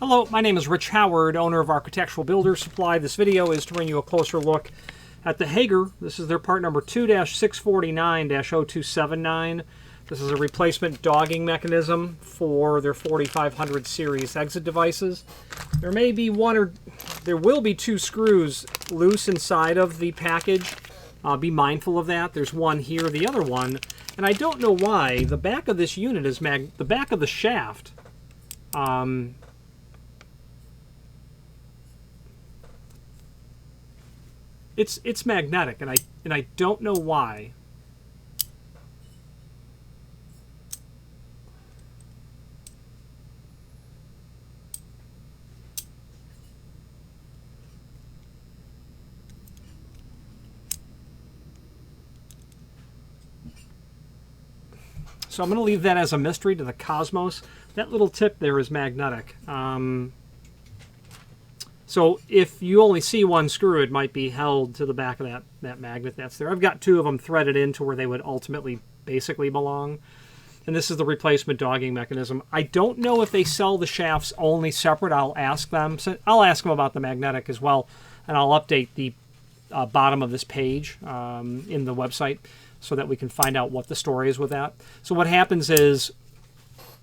Hello, my name is Rich Howard, owner of Architectural Builder Supply. This video is to bring you a closer look at the Hager. This is their part number 2-649-0279. This is a replacement dogging mechanism for their 4500 series exit devices. There may be there will be two screws loose inside of the package. Be mindful of that. There's one here, the other one, and I don't know why the back of this unit is the back of the shaft. It's magnetic, and I don't know why. So I'm going to leave that as a mystery to the cosmos. That little tip there is magnetic. So if you only see one screw, it might be held to the back of that magnet that's there. I've got two of them threaded into where they would ultimately basically belong. And this is the replacement dogging mechanism. I don't know if they sell the shafts only separate. I'll ask them. So I'll ask them about the magnetic as well. And I'll update the bottom of this page in the website so that we can find out what the story is with that. So what happens is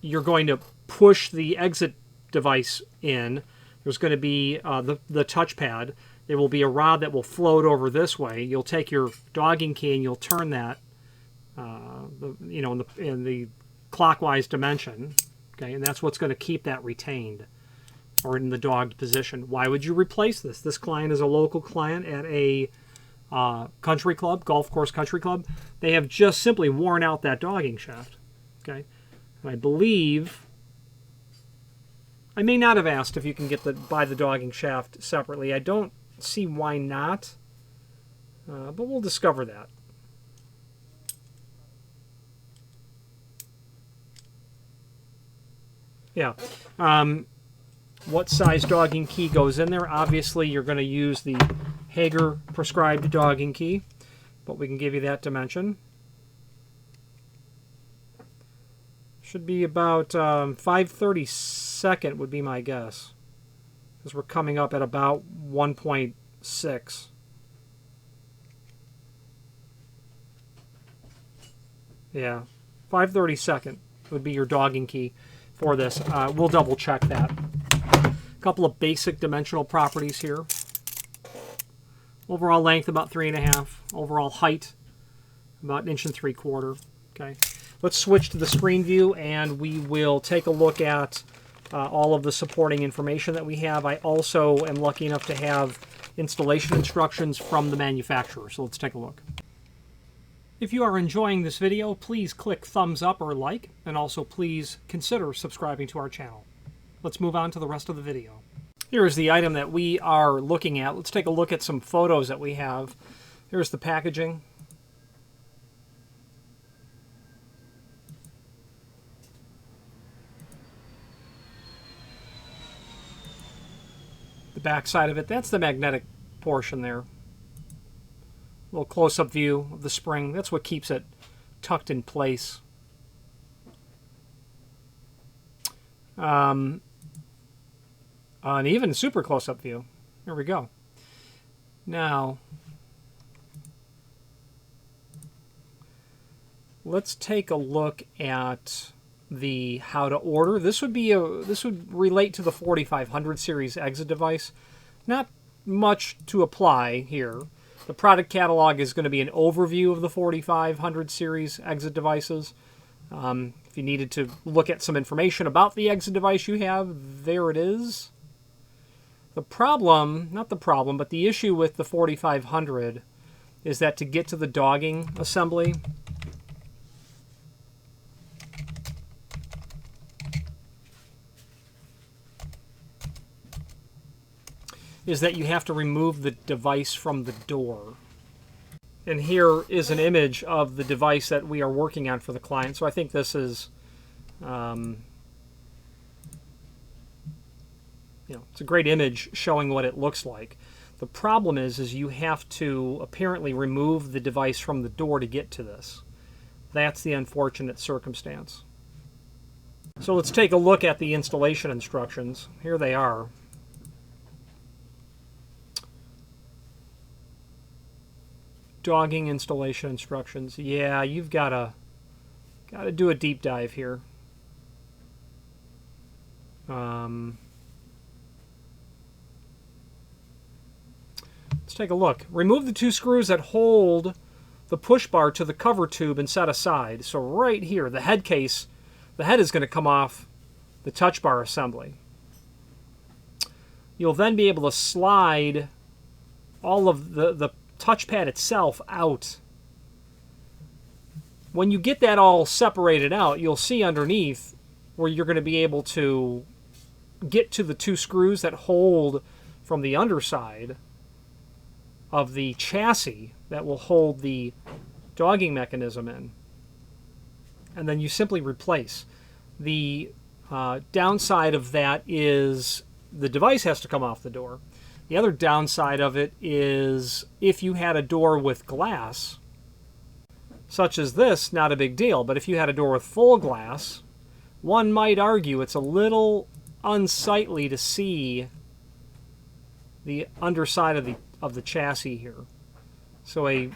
you're going to push the exit device in. There's going to be the touchpad. There will be a rod that will float over this way. You'll take your dogging key and you'll turn that, in the clockwise dimension. Okay, and that's what's going to keep that retained or in the dogged position. Why would you replace this? This client is a local client at a country club, golf course country club. They have just simply worn out that dogging shaft. Okay, and I believe. I may not have asked if you can buy the dogging shaft separately. I don't see why not, but we'll discover that. Yeah. What size dogging key goes in there? Obviously, you're going to use the Hager prescribed dogging key, but we can give you that dimension. Should be about 5/32 would be my guess, because we're coming up at about 1.6. Yeah, 5/32 would be your dogging key for this. We'll double check that. A couple of basic dimensional properties here. Overall length about 3.5. Overall height about 1.75 inches. Okay. Let's switch to the screen view and we will take a look at all of the supporting information that we have. I also am lucky enough to have installation instructions from the manufacturer, so let's take a look. If you are enjoying this video, please click thumbs up or like, and also please consider subscribing to our channel. Let's move on to the rest of the video. Here is the item that we are looking at. Let's take a look at some photos that we have. Here's the packaging. The back side of it, that's the magnetic portion there. A little close-up view of the spring. That's what keeps it tucked in place. An even super close-up view. Here we go. Now, let's take a look at the how to order. This would relate to the 4500 series exit device. Not much to apply here. The product catalog is going to be an overview of the 4500 series exit devices. If you needed to look at some information about the exit device you have, there it is. The problem, not the problem, but the issue with the 4500 is that to get to the dogging assembly, is that you have to remove the device from the door. And here is an image of the device that we are working on for the client. So I think this is, it's a great image showing what it looks like. The problem is you have to apparently remove the device from the door to get to this. That's the unfortunate circumstance. So let's take a look at the installation instructions. Here they are. Dogging installation instructions. Yeah, you've got to do a deep dive here. Let's take a look. Remove the 2 screws that hold the push bar to the cover tube and set aside. So right here, the head case, the head is going to come off the touch bar assembly. You'll then be able to slide all of the touchpad itself out. When you get that all separated out, you'll see underneath where you're going to be able to get to the 2 screws that hold from the underside of the chassis that will hold the dogging mechanism in. And then you simply replace. The downside of that is the device has to come off the door. The other downside of it is if you had a door with glass, such as this, not a big deal. But if you had a door with full glass, one might argue it's a little unsightly to see the underside of the chassis here. So a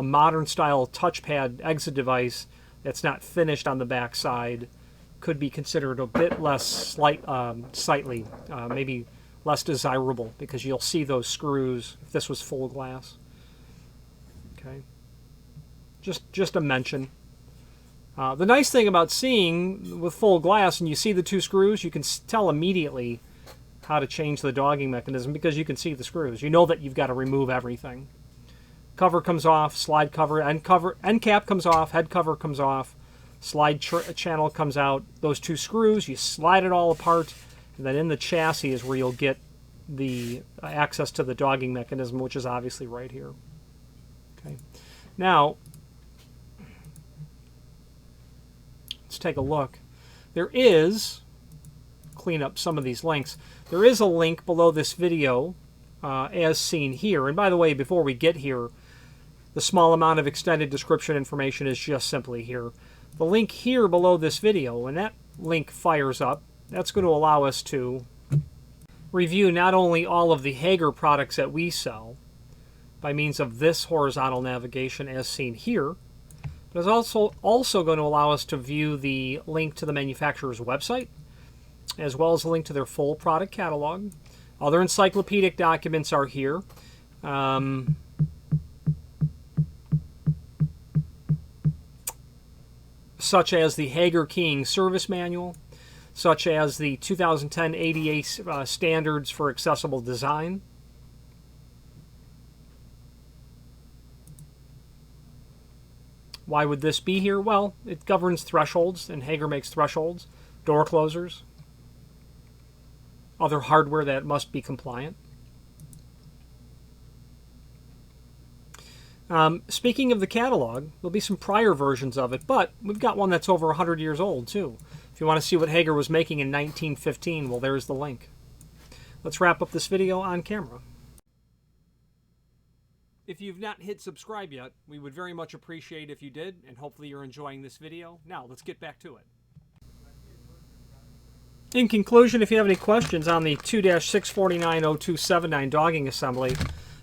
modern style touchpad exit device that's not finished on the back side could be considered a bit less sightly, maybe less desirable, because you'll see those screws if this was full glass. Okay, just a mention. The nice thing about seeing with full glass and you see the 2 screws, you can tell immediately how to change the dogging mechanism because you can see the screws. You know that you've got to remove everything. Cover comes off, slide cover, end cap comes off, head cover comes off, slide channel comes out. Those 2 screws, you slide it all apart, and then in the chassis is where you'll get the access to the dogging mechanism, which is obviously right here. Okay. Now, let's take a look. There is, clean up some of these links, there is a link below this video as seen here. And by the way, before we get here, the small amount of extended description information is just simply here. The link here below this video, when that link fires up, that's going to allow us to review not only all of the Hager products that we sell by means of this horizontal navigation as seen here, but it's also going to allow us to view the link to the manufacturer's website, as well as a link to their full product catalog. Other encyclopedic documents are here. Such as the Hager Keying Service Manual, such as the 2010 ADA Standards for Accessible Design. Why would this be here? Well, it governs thresholds, and Hager makes thresholds, door closers, other hardware that must be compliant. Speaking of the catalog, there'll be some prior versions of it, but we've got one that's over 100 years old, too. If you want to see what Hager was making in 1915, well, there's the link. Let's wrap up this video on camera. If you've not hit subscribe yet, we would very much appreciate if you did, and hopefully you're enjoying this video. Now, let's get back to it. In conclusion, if you have any questions on the 2-6490279 dogging assembly,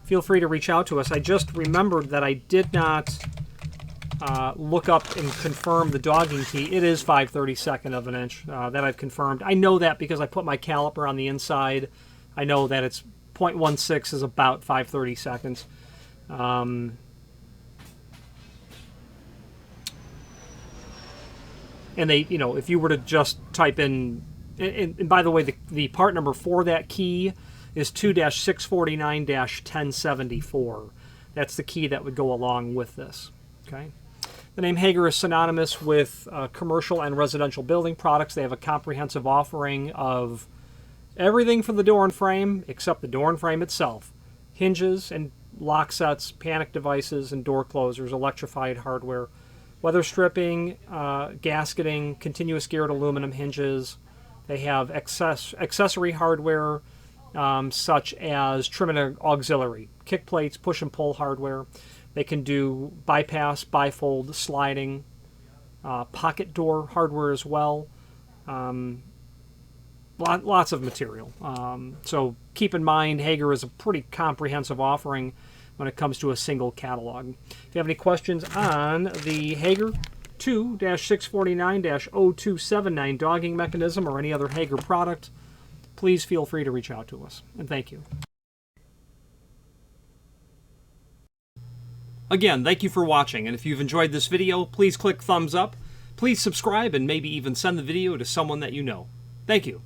feel free to reach out to us. I just remembered that I did not look up and confirm the dogging key. It is 5/32 of an inch that I've confirmed. I know that because I put my caliper on the inside. I know that it's 0.16 is about 5/32. And they, if you were to just type in, and by the way, the part number for that key is 2-649-1074. That's the key that would go along with this. Okay. The name Hager is synonymous with commercial and residential building products. They have a comprehensive offering of everything for the door and frame except the door and frame itself. Hinges and lock sets, panic devices and door closers, electrified hardware, weather stripping, gasketing, continuous geared aluminum hinges. They have accessory hardware such as trim and auxiliary, kick plates, push and pull hardware. They can do bypass, bifold, sliding, pocket door hardware as well. Lots of material. So keep in mind, Hager is a pretty comprehensive offering when it comes to a single catalog. If you have any questions on the Hager 2-649-0279 dogging mechanism or any other Hager product, please feel free to reach out to us. And thank you. Again, thank you for watching, and if you've enjoyed this video, please click thumbs up, please subscribe, and maybe even send the video to someone that you know. Thank you.